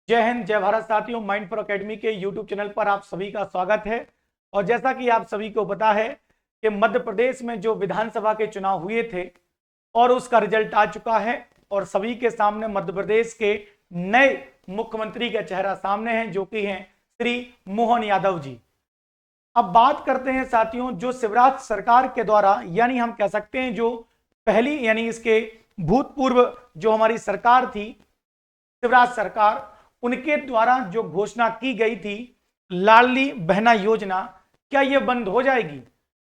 जय हिंद, जय भारत साथियों। माइंडफुल एकेडमी के यूट्यूब चैनल पर आप सभी का स्वागत है। और जैसा कि आप सभी को पता है कि मध्य प्रदेश में जो विधानसभा के चुनाव हुए थे और उसका रिजल्ट आ चुका है और सभी के सामने मध्य प्रदेश के नए मुख्यमंत्री का चेहरा सामने है, जो कि हैं श्री मोहन यादव जी। अब बात करते हैं साथियों, जो शिवराज सरकार के द्वारा, यानी हम कह सकते हैं जो पहली यानी इसके भूतपूर्व जो हमारी सरकार थी, शिवराज सरकार, उनके द्वारा जो घोषणा की गई थी लाडली बहना योजना, क्या यह बंद हो जाएगी?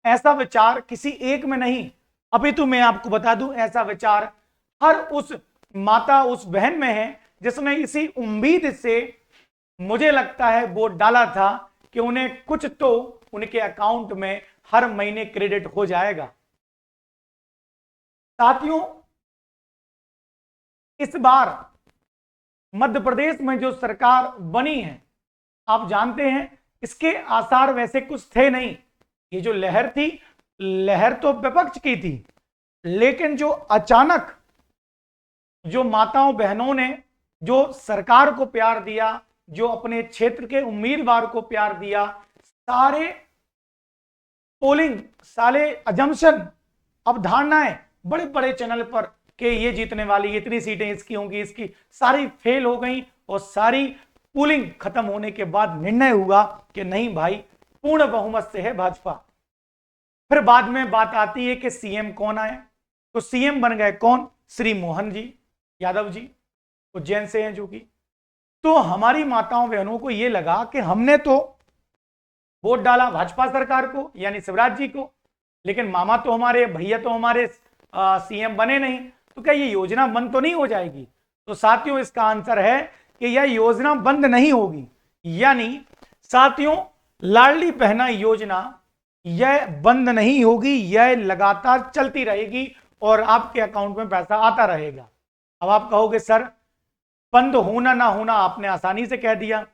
ऐसा विचार किसी एक में नहीं, अपितु मैं आपको बता दूं, ऐसा विचार हर उस माता, उस बहन में है जिसने इसी उम्मीद से, मुझे लगता है, वोट डाला था कि उन्हें कुछ तो उनके अकाउंट में हर महीने क्रेडिट हो जाएगा। साथियों, इस बार मध्य प्रदेश में जो सरकार बनी है, आप जानते हैं इसके आसार वैसे कुछ थे नहीं। ये जो लहर थी, लहर तो विपक्ष की थी, लेकिन जो अचानक जो माताओं बहनों ने जो सरकार को प्यार दिया, जो अपने क्षेत्र के उम्मीदवार को प्यार दिया, सारे पोलिंग, सारे अजम्पशन, अवधारणाएं बड़े बड़े चैनल पर कि ये जीतने वाली, इतनी सीटें इसकी होंगी, इसकी, सारी फेल हो गई। और सारी पोलिंग खत्म होने के बाद निर्णय हुआ कि नहीं भाई, पूर्ण बहुमत से है भाजपा। फिर बाद में बात आती है कि सीएम कौन आए, तो सीएम बन गए कौन? श्री मोहन जी यादव जी, उज्जैन से हैं जो कि। तो हमारी माताओं बहनों को यह लगा कि हमने तो वोट डाला भाजपा सरकार को, यानी शिवराज जी को, लेकिन मामा तो हमारे, भैया तो हमारे सीएम बने नहीं, तो क्या ये योजना बंद तो नहीं हो जाएगी? तो साथियों, इसका आंसर है कि यह योजना बंद नहीं होगी। यानी साथियों, लाडली बहना योजना यह बंद नहीं होगी, यह लगातार चलती रहेगी और आपके अकाउंट में पैसा आता रहेगा। अब आप कहोगे सर, बंद होना ना होना आपने आसानी से कह दिया,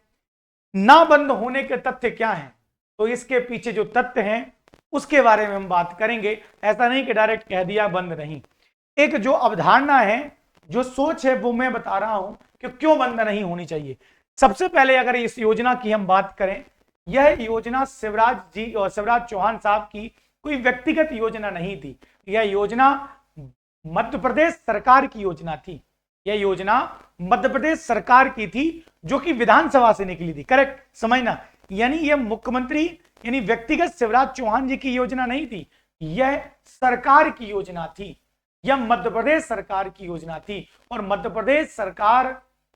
ना बंद होने के तथ्य क्या हैं? तो इसके पीछे जो तथ्य हैं उसके बारे में हम बात करेंगे। ऐसा नहीं कि डायरेक्ट कह दिया बंद नहीं। एक जो अवधारणा है, जो सोच है, वो मैं बता रहा हूं कि क्यों बंद नहीं होनी चाहिए। सबसे पहले अगर इस योजना की हम बात करें, यह योजना शिवराज जी और शिवराज चौहान साहब की कोई व्यक्तिगत योजना नहीं थी। यह योजना मध्य प्रदेश सरकार की योजना थी। यह योजना मध्य प्रदेश सरकार की थी, जो कि विधानसभा से निकली थी। करेक्ट समझना, यानी यह मुख्यमंत्री यानी व्यक्तिगत शिवराज चौहान जी की योजना नहीं थी, यह सरकार की योजना थी, यह मध्य प्रदेश सरकार की योजना थी। और मध्य प्रदेश सरकार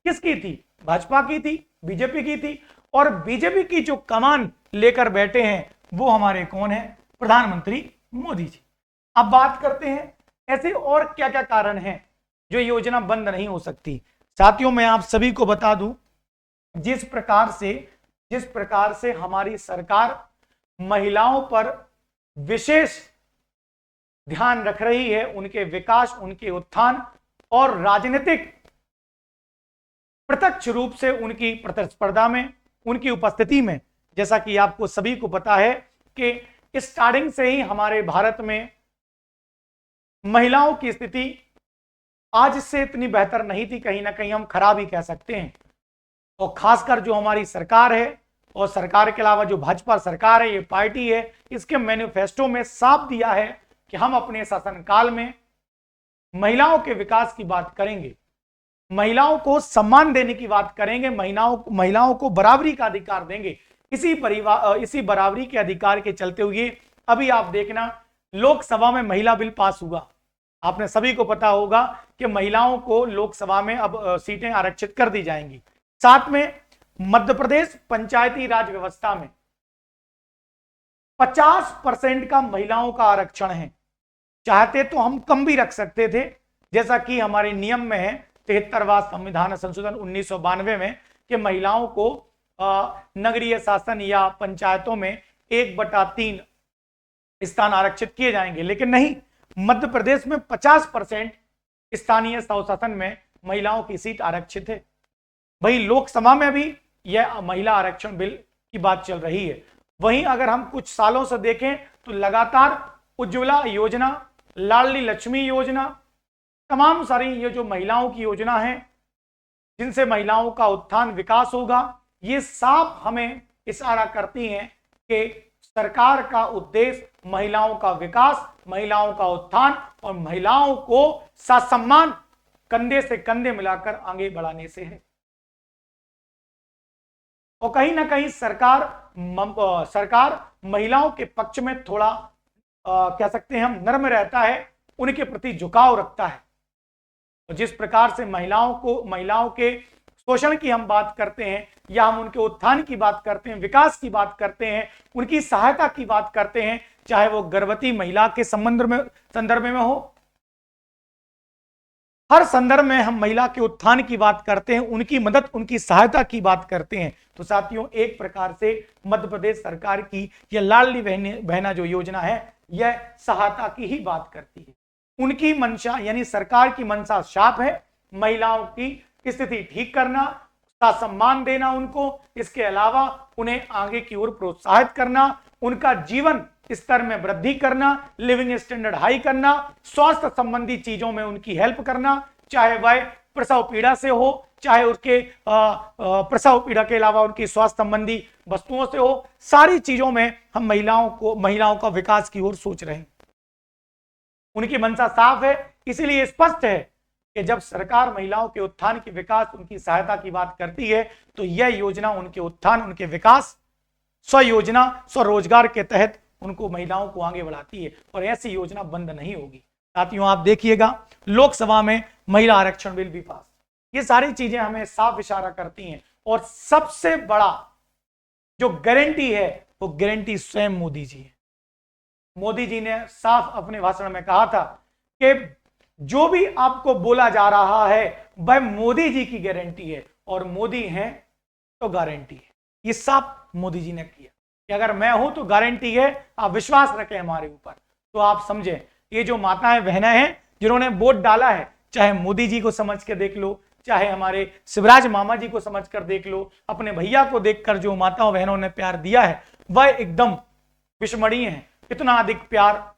किसकी थी? भाजपा की थी, बीजेपी की थी। और बीजेपी की जो कमान लेकर बैठे हैं वो हमारे कौन है? प्रधानमंत्री मोदी जी। अब बात करते हैं ऐसे और क्या क्या कारण हैं जो योजना बंद नहीं हो सकती। साथियों, मैं आप सभी को बता दूं, जिस प्रकार से हमारी सरकार महिलाओं पर विशेष ध्यान रख रही है, उनके विकास, उनके उत्थान और राजनीतिक प्रत्यक्ष रूप से उनकी प्रतिस्पर्धा में, उनकी उपस्थिति में, जैसा कि आपको सभी को पता है कि स्टार्टिंग से ही हमारे भारत में महिलाओं की स्थिति आज से इतनी बेहतर नहीं थी, कहीं ना कहीं हम खराब ही कह सकते हैं। और खासकर जो हमारी सरकार है, और सरकार के अलावा जो भाजपा सरकार है, ये पार्टी है, इसके मैनिफेस्टो में साफ दिया है कि हम अपने शासनकाल में महिलाओं के विकास की बात करेंगे, महिलाओं को सम्मान देने की बात करेंगे, महिलाओं को बराबरी का अधिकार देंगे। इसी बराबरी के अधिकार के चलते हुए अभी आप देखना, लोकसभा में महिला बिल पास हुआ। आपने सभी को पता होगा कि महिलाओं को लोकसभा में अब सीटें आरक्षित कर दी जाएंगी। साथ में मध्य प्रदेश पंचायती राज व्यवस्था में 50% का महिलाओं का आरक्षण है। चाहते तो हम कम भी रख सकते थे, जैसा कि हमारे नियम में है 73वां संविधान संशोधन 1992 में कि महिलाओं को नगरीय शासन या पंचायतों में 1/3 स्थान आरक्षित किए जाएंगे, लेकिन नहीं, मध्य प्रदेश में 50% स्थानीय स्वशासन में महिलाओं की सीट आरक्षित है। वही लोकसभा में भी यह महिला आरक्षण बिल की बात चल रही है। वहीं अगर हम कुछ सालों से देखें तो लगातार उज्ज्वला योजना, लाडली लक्ष्मी योजना, तमाम सारी ये जो महिलाओं की योजना है, जिनसे महिलाओं का उत्थान विकास होगा। ये साफ हमें इशारा करती हैं कि सरकार का उद्देश्य महिलाओं का विकास, महिलाओं का उत्थान और महिलाओं को ससम्मान कंधे से कंधे मिलाकर आगे बढ़ाने से है। और कहीं ना कहीं सरकार महिलाओं के पक्ष में थोड़ा कह सकते हैं हम नर्म रहता है, उनके प्रति झुकाव रखता है। तो जिस प्रकार से महिलाओं के शोषण की हम बात करते हैं या हम उनके उत्थान की बात करते हैं, विकास की बात करते हैं, उनकी सहायता की बात करते हैं, चाहे वो गर्भवती महिला के संदर्भ में हो, हर संदर्भ में हम महिला के उत्थान की बात करते हैं, उनकी मदद, उनकी सहायता की बात करते हैं। तो साथियों, एक प्रकार से मध्य प्रदेश सरकार की यह लाडली बहना जो योजना है, यह सहायता की ही बात करती है। उनकी मंशा यानी सरकार की मंशा साफ है, महिलाओं की स्थिति ठीक करना, सम्मान देना उनको, इसके अलावा उन्हें आगे की ओर प्रोत्साहित करना, उनका जीवन स्तर में वृद्धि करना, लिविंग स्टैंडर्ड हाई करना, स्वास्थ्य संबंधी चीजों में उनकी हेल्प करना, चाहे वह प्रसव पीड़ा से हो, चाहे उसके प्रसव पीड़ा के अलावा उनकी स्वास्थ्य संबंधी वस्तुओं से हो, सारी चीजों में हम महिलाओं का विकास की ओर सोच रहे हैं। उनकी मंशा साफ है, इसीलिए स्पष्ट है कि जब सरकार महिलाओं के उत्थान के विकास, उनकी सहायता की बात करती है, तो यह योजना उनके उत्थान, उनके विकास, स्वयोजना, स्वरोजगार के तहत उनको महिलाओं को आगे बढ़ाती है और ऐसी योजना बंद नहीं होगी। साथियों, आप देखिएगा लोकसभा में महिला आरक्षण बिल भी पास, ये सारी चीजें हमें साफ इशारा करती हैं। और सबसे बड़ा जो गारंटी है, वो गारंटी स्वयं मोदी जी है। मोदी जी ने साफ अपने भाषण में कहा था कि जो भी आपको बोला जा रहा है वह मोदी जी की गारंटी है, और मोदी हैं तो गारंटी है। ये साफ मोदी जी ने किया कि अगर मैं हूं तो गारंटी है, आप विश्वास रखें हमारे ऊपर। तो आप समझें, ये जो माताएं बहनें हैं जिन्होंने वोट डाला है, चाहे मोदी जी को समझ के देख लो, चाहे हमारे शिवराज मामा जी को समझ कर देख लो, अपने भैया को देखकर जो माताओं बहनों ने प्यार दिया है वह एकदम विस्मरणीय है। इतना अधिक प्यार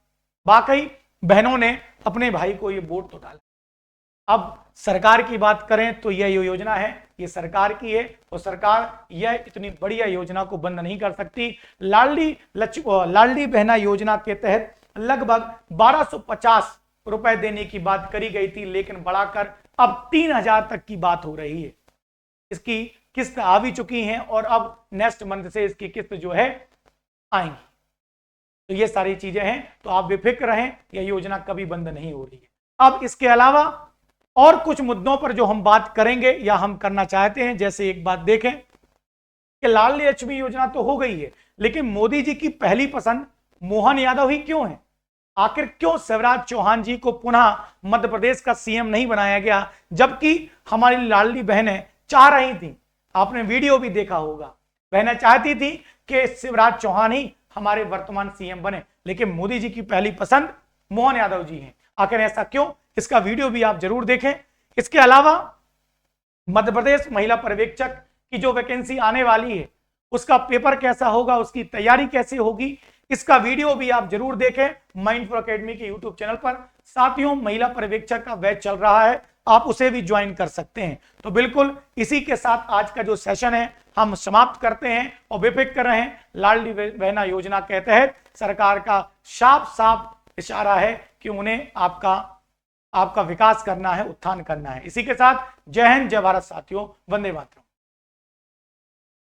वाकई बहनों ने अपने भाई को ये वोट तो डाला। अब सरकार की बात करें तो यह योजना है, ये सरकार की है, और सरकार यह इतनी बढ़िया योजना को बंद नहीं कर सकती। लाडली बहना योजना के तहत लगभग 1250 रुपए देने की बात करी गई थी, लेकिन बढ़ाकर अब 3000 तक की बात हो रही है। इसकी किस्त आ भी चुकी है और अब नेक्स्ट मंथ से इसकी किस्त जो है आएंगी। तो ये सारी चीजें हैं, तो आप बेफिक्र रहें, यह योजना कभी बंद नहीं हो रही है। अब इसके अलावा और कुछ मुद्दों पर जो हम बात करेंगे या हम करना चाहते हैं, जैसे एक बात देखें कि लाडली लक्ष्मी योजना तो हो गई है, लेकिन मोदी जी की पहली पसंद मोहन यादव ही क्यों है? आखिर क्यों शिवराज चौहान जी को पुनः मध्य प्रदेश का सीएम नहीं बनाया गया, जबकि हमारी लाडली बहनें चाह रही थी? आपने वीडियो भी देखा होगा, बहनें चाहती थी कि शिवराज चौहान ही हमारे वर्तमान सीएम बने, लेकिन मोदी जी की पहली पसंद मोहन यादव जी हैं। आखिर ऐसा क्यों? इसका वीडियो भी आप जरूर देखें। इसके अलावा मध्य प्रदेश महिला पर्यवेक्षक की जो वैकेंसी आने वाली है, उसका पेपर कैसा होगा, उसकी तैयारी कैसे होगी, इसका वीडियो भी आप जरूर देखें माइंडफुल एकेडमी के यूट्यूब चैनल पर। साथियों, महिला पर्यवेक्षक का बैच चल रहा है, आप उसे भी ज्वाइन कर सकते हैं। तो बिल्कुल इसी के साथ आज का जो सेशन है हम समाप्त करते हैं, और बेफिक्र रहें, लाडली बहना योजना के तहत सरकार का साफ इशारा है कि उन्हें आपका विकास करना है, उत्थान करना है। इसी के साथ जय हिंद, जय भारत साथियों, वंदे मातरम।